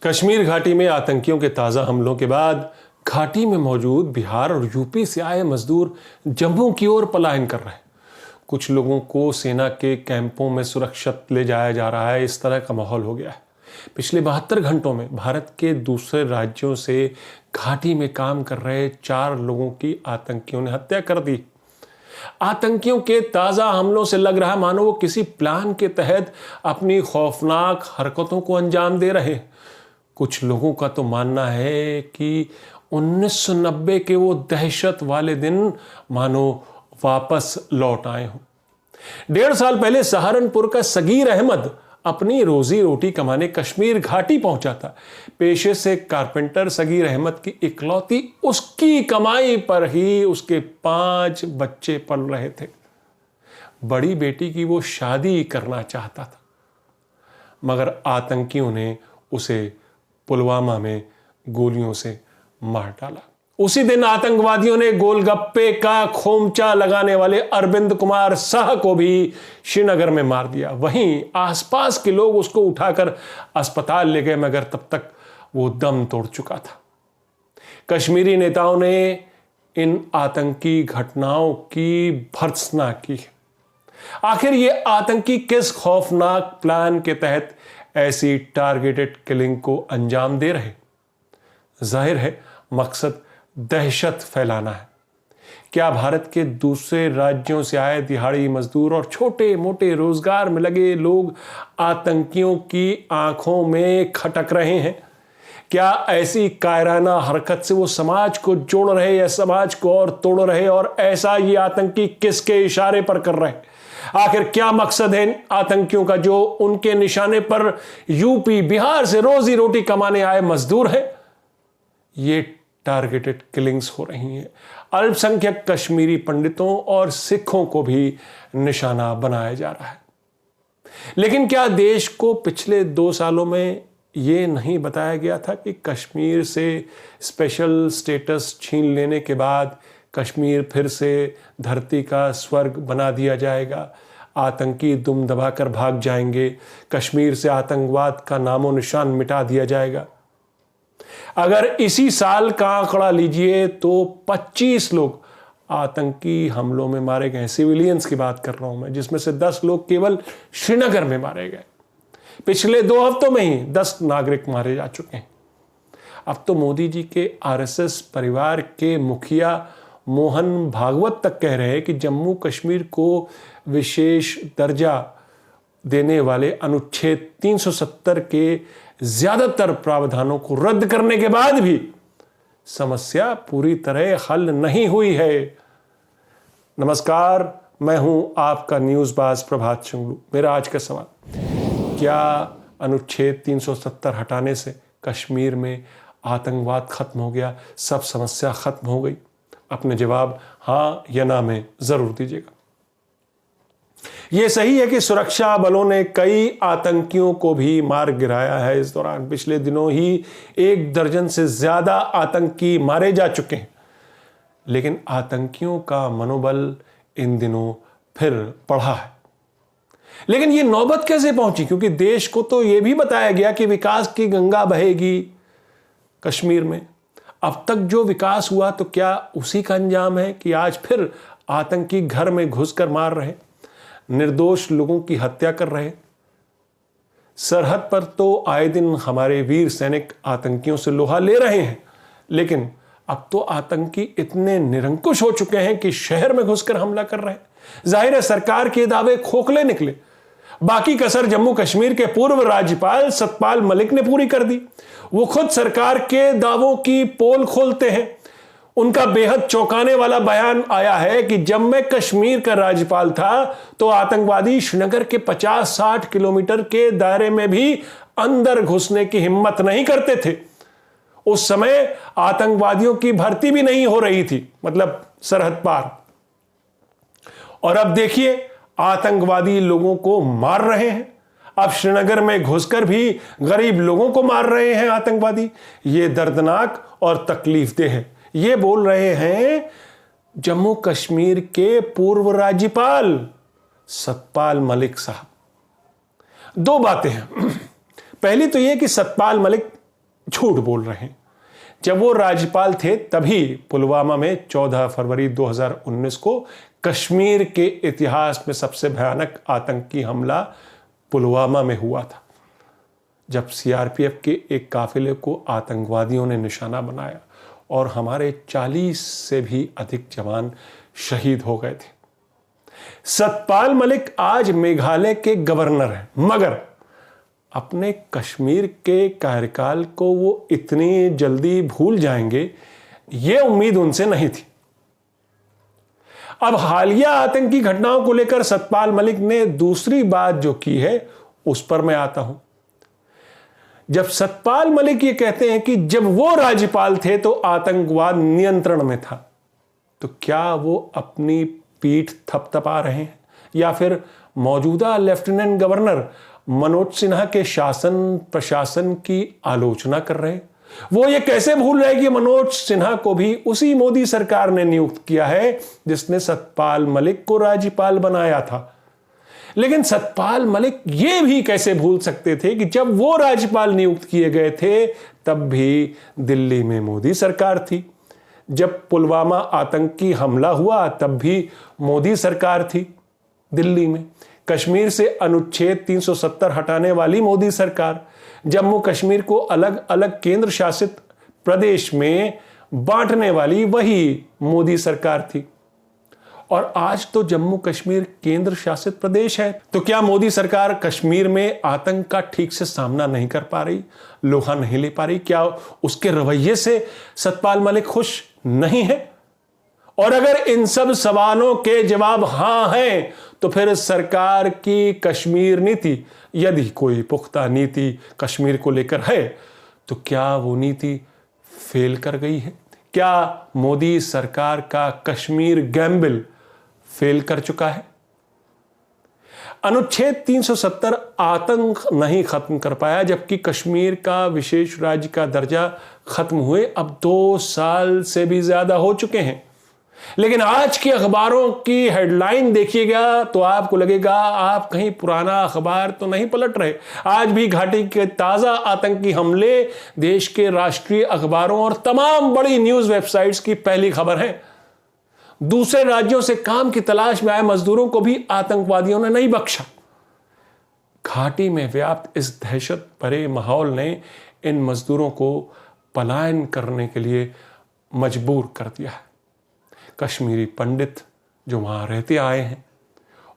कश्मीर घाटी में आतंकियों के ताज़ा हमलों के बाद घाटी में मौजूद बिहार और यूपी से आए मजदूर जम्मू की ओर पलायन कर रहे हैं। कुछ लोगों को सेना के कैंपों में सुरक्षित ले जाया जा रहा है। इस तरह का माहौल हो गया है। पिछले 72 घंटों में भारत के दूसरे राज्यों से घाटी में काम कर रहे 4 लोगों की आतंकियों ने हत्या कर दी। आतंकियों के ताजा हमलों से लग रहा मानो वो किसी प्लान के तहत अपनी खौफनाक हरकतों को अंजाम दे रहे। कुछ लोगों का तो मानना है कि 1990 के वो दहशत वाले दिन मानो वापस लौट आए हों। 1.5 साल पहले सहारनपुर का सगीर अहमद अपनी रोजी रोटी कमाने कश्मीर घाटी पहुंचा था। पेशे से कारपेंटर सगीर अहमद की इकलौती उसकी कमाई पर ही उसके 5 बच्चे पल रहे थे। बड़ी बेटी की वो शादी करना चाहता था, मगर आतंकियों ने उसे पुलवामा में गोलियों से मार डाला। उसी दिन आतंकवादियों ने गोलगप्पे का खोमचा लगाने वाले अरविंद कुमार साह को भी श्रीनगर में मार दिया। वहीं आसपास के लोग उसको उठाकर अस्पताल ले गए, मगर तब तक वो दम तोड़ चुका था। कश्मीरी नेताओं ने इन आतंकी घटनाओं की भर्त्सना की। आखिर ये आतंकी किस खौफनाक प्लान के तहत ऐसी टारगेटेड किलिंग को अंजाम दे रहे? जाहिर है मकसद दहशत फैलाना है। क्या भारत के दूसरे राज्यों से आए दिहाड़ी मजदूर और छोटे मोटे रोजगार में लगे लोग आतंकियों की आंखों में खटक रहे हैं? क्या ऐसी कायराना हरकत से वो समाज को जोड़ रहे या समाज को और तोड़ रहे? और ऐसा ये आतंकी किसके इशारे पर कर रहे? आखिर क्या मकसद है आतंकियों का जो उनके निशाने पर यूपी बिहार से रोजी रोटी कमाने आए मजदूर हैं? ये टारगेटेड किलिंग्स हो रही हैं। अल्पसंख्यक कश्मीरी पंडितों और सिखों को भी निशाना बनाया जा रहा है। लेकिन क्या देश को पिछले 2 सालों में यह नहीं बताया गया था कि कश्मीर से स्पेशल स्टेटस छीन लेने के बाद कश्मीर फिर से धरती का स्वर्ग बना दिया जाएगा? आतंकी दुम दबाकर भाग जाएंगे। कश्मीर से आतंकवाद का नामो निशान मिटा दिया जाएगा। अगर इसी साल का आंकड़ा लीजिए तो 25 लोग आतंकी हमलों में मारे गए। सिविलियंस की बात कर रहा हूं मैं, जिसमें से 10 लोग केवल श्रीनगर में मारे गए। पिछले 2 हफ्तों में ही 10 नागरिक मारे जा चुके हैं। अब तो मोदी जी के आरएसएस परिवार के मुखिया मोहन भागवत तक कह रहे हैं कि जम्मू कश्मीर को विशेष दर्जा देने वाले अनुच्छेद 370 के ज्यादातर प्रावधानों को रद्द करने के बाद भी समस्या पूरी तरह हल नहीं हुई है। नमस्कार, मैं हूं आपका न्यूज़बाज प्रभात शुंगलू। मेरा आज का सवाल, क्या अनुच्छेद 370 हटाने से कश्मीर में आतंकवाद खत्म हो गया, सब समस्या खत्म हो गई? अपने जवाब हाँ या ना में जरूर दीजिएगा। यह सही है कि सुरक्षा बलों ने कई आतंकियों को भी मार गिराया है। इस दौरान पिछले दिनों ही 1 दर्जन से ज्यादा आतंकी मारे जा चुके हैं। लेकिन आतंकियों का मनोबल इन दिनों फिर बढ़ा है। लेकिन यह नौबत कैसे पहुंची? क्योंकि देश को तो यह भी बताया गया कि विकास की गंगा बहेगी कश्मीर में। अब तक जो विकास हुआ तो क्या उसी का अंजाम है कि आज फिर आतंकी घर में घुसकर मार रहे, निर्दोष लोगों की हत्या कर रहे? सरहद पर तो आए दिन हमारे वीर सैनिक आतंकियों से लोहा ले रहे हैं, लेकिन अब तो आतंकी इतने निरंकुश हो चुके हैं कि शहर में घुसकर हमला कर रहे हैं। जाहिर है सरकार के दावे खोखले निकले। बाकी कसर जम्मू कश्मीर के पूर्व राज्यपाल सतपाल मलिक ने पूरी कर दी। वो खुद सरकार के दावों की पोल खोलते हैं। उनका बेहद चौंकाने वाला बयान आया है कि जब मैं कश्मीर का राज्यपाल था तो आतंकवादी श्रीनगर के 50-60 किलोमीटर के दायरे में भी अंदर घुसने की हिम्मत नहीं करते थे। उस समय आतंकवादियों की भर्ती भी नहीं हो रही थी, मतलब सरहद पार। और अब देखिए आतंकवादी लोगों को मार रहे हैं। अब श्रीनगर में घुसकर भी गरीब लोगों को मार रहे हैं आतंकवादी। ये दर्दनाक और तकलीफदेह है। ये बोल रहे हैं जम्मू कश्मीर के पूर्व राज्यपाल सतपाल मलिक साहब। 2 बातें हैं। पहली तो यह कि सतपाल मलिक झूठ बोल रहे हैं। जब वो राज्यपाल थे तभी पुलवामा में 14 फरवरी 2019 को कश्मीर के इतिहास में सबसे भयानक आतंकी हमला पुलवामा में हुआ था, जब सीआरपीएफ के एक काफिले को आतंकवादियों ने निशाना बनाया और हमारे 40 से भी अधिक जवान शहीद हो गए थे। सतपाल मलिक आज मेघालय के गवर्नर हैं, मगर अपने कश्मीर के कार्यकाल को वो इतनी जल्दी भूल जाएंगे, ये उम्मीद उनसे नहीं थी। अब हालिया आतंकी घटनाओं को लेकर सतपाल मलिक ने दूसरी बात जो की है उस पर मैं आता हूं। जब सतपाल मलिक ये कहते हैं कि जब वो राज्यपाल थे तो आतंकवाद नियंत्रण में था, तो क्या वो अपनी पीठ थपथपा रहे हैं या फिर मौजूदा लेफ्टिनेंट गवर्नर मनोज सिन्हा के शासन प्रशासन की आलोचना कर रहे हैं? वो ये कैसे भूल रहे कि मनोज सिन्हा को भी उसी मोदी सरकार ने नियुक्त किया है जिसने सतपाल मलिक को राज्यपाल बनाया था। लेकिन सतपाल मलिक ये भी कैसे भूल सकते थे कि जब वो राज्यपाल नियुक्त किए गए थे तब भी दिल्ली में मोदी सरकार थी, जब पुलवामा आतंकी हमला हुआ तब भी मोदी सरकार थी दिल्ली में, कश्मीर से अनुच्छेद 370 हटाने वाली मोदी सरकार, जम्मू कश्मीर को अलग अलग केंद्र शासित प्रदेश में बांटने वाली वही मोदी सरकार थी। और आज तो जम्मू कश्मीर केंद्र शासित प्रदेश है, तो क्या मोदी सरकार कश्मीर में आतंक का ठीक से सामना नहीं कर पा रही, लोहा नहीं ले पा रही? क्या उसके रवैये से सतपाल मलिक खुश नहीं है? और अगर इन सब सवालों के जवाब हां हैं, तो फिर सरकार की कश्मीर नीति, यदि कोई पुख्ता नीति कश्मीर को लेकर है, तो क्या वो नीति फेल कर गई है? क्या मोदी सरकार का कश्मीर गैम्बल फेल कर चुका है? अनुच्छेद 370 आतंक नहीं खत्म कर पाया, जबकि कश्मीर का विशेष राज्य का दर्जा खत्म हुए अब 2 साल से भी ज्यादा हो चुके हैं। लेकिन आज के अखबारों की हेडलाइन देखिएगा तो आपको लगेगा आप कहीं पुराना अखबार तो नहीं पलट रहे। आज भी घाटी के ताजा आतंकी हमले देश के राष्ट्रीय अखबारों और तमाम बड़ी न्यूज वेबसाइट्स की पहली खबर है। दूसरे राज्यों से काम की तलाश में आए मजदूरों को भी आतंकवादियों ने नहीं बख्शा। घाटी में व्याप्त इस दहशत भरे माहौल ने इन मजदूरों को पलायन करने के लिए मजबूर कर दिया है। कश्मीरी पंडित जो वहां रहते आए हैं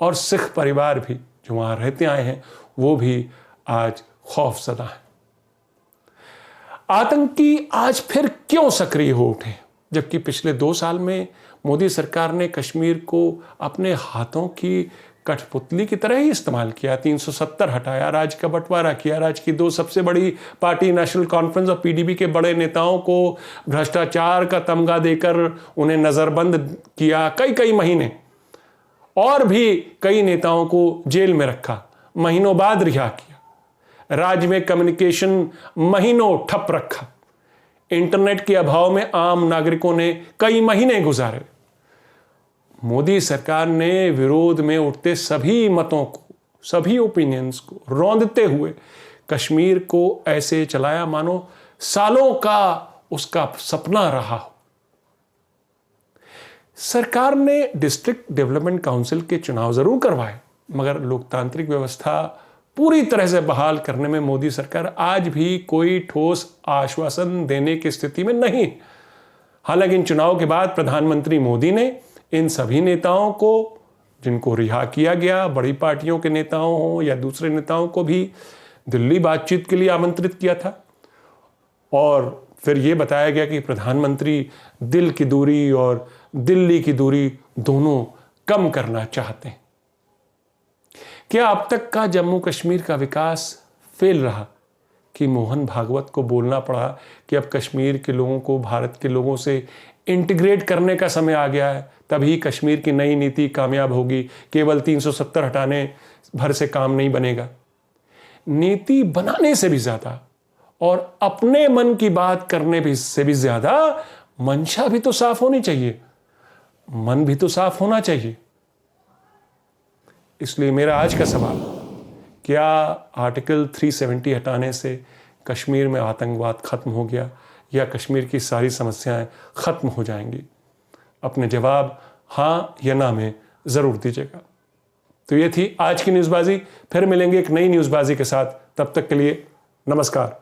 और सिख परिवार भी जो वहां रहते आए हैं, वो भी आज खौफजदा हैं। आतंकी आज फिर क्यों सक्रिय हो उठे, जबकि पिछले 2 साल में मोदी सरकार ने कश्मीर को अपने हाथों की कठपुतली की तरह ही इस्तेमाल किया। 370 हटाया, राज्य का बंटवारा किया, राज्य की 2 सबसे बड़ी पार्टी नेशनल कॉन्फ्रेंस और पीडीपी के बड़े नेताओं को भ्रष्टाचार का तमगा देकर उन्हें नजरबंद किया कई महीने, और भी कई नेताओं को जेल में रखा, महीनों बाद रिहा किया। राज्य में कम्युनिकेशन महीनों ठप रखा। इंटरनेट के अभाव में आम नागरिकों ने कई महीने गुजारे। मोदी सरकार ने विरोध में उठते सभी मतों को, सभी ओपिनियंस को रौंदते हुए कश्मीर को ऐसे चलाया मानो सालों का उसका सपना रहा हो। सरकार ने डिस्ट्रिक्ट डेवलपमेंट काउंसिल के चुनाव जरूर करवाए, मगर लोकतांत्रिक व्यवस्था पूरी तरह से बहाल करने में मोदी सरकार आज भी कोई ठोस आश्वासन देने की स्थिति में नहीं। हालांकि इन चुनाव के बाद प्रधानमंत्री मोदी ने इन सभी नेताओं को, जिनको रिहा किया गया, बड़ी पार्टियों के नेताओं हो या दूसरे नेताओं को भी दिल्ली बातचीत के लिए आमंत्रित किया था, और फिर यह बताया गया कि प्रधानमंत्री दिल की दूरी और दिल्ली की दूरी दोनों कम करना चाहते हैं। क्या अब तक का जम्मू कश्मीर का विकास फेल रहा कि मोहन भागवत को बोलना पड़ा कि अब कश्मीर के लोगों को भारत के लोगों से इंटीग्रेट करने का समय आ गया है, तभी कश्मीर की नई नीति कामयाब होगी, केवल 370 हटाने भर से काम नहीं बनेगा। नीति बनाने से भी ज्यादा और अपने मन की बात करने से भी ज्यादा मंशा भी तो साफ होनी चाहिए, मन भी तो साफ होना चाहिए। इसलिए मेरा आज का सवाल, क्या आर्टिकल 370 हटाने से कश्मीर में आतंकवाद खत्म हो गया या कश्मीर की सारी समस्याएं खत्म हो जाएंगी? अपने जवाब हाँ या ना में ज़रूर दीजिएगा। तो ये थी आज की न्यूज़बाजी। फिर मिलेंगे एक नई न्यूज़बाजी के साथ। तब तक के लिए नमस्कार।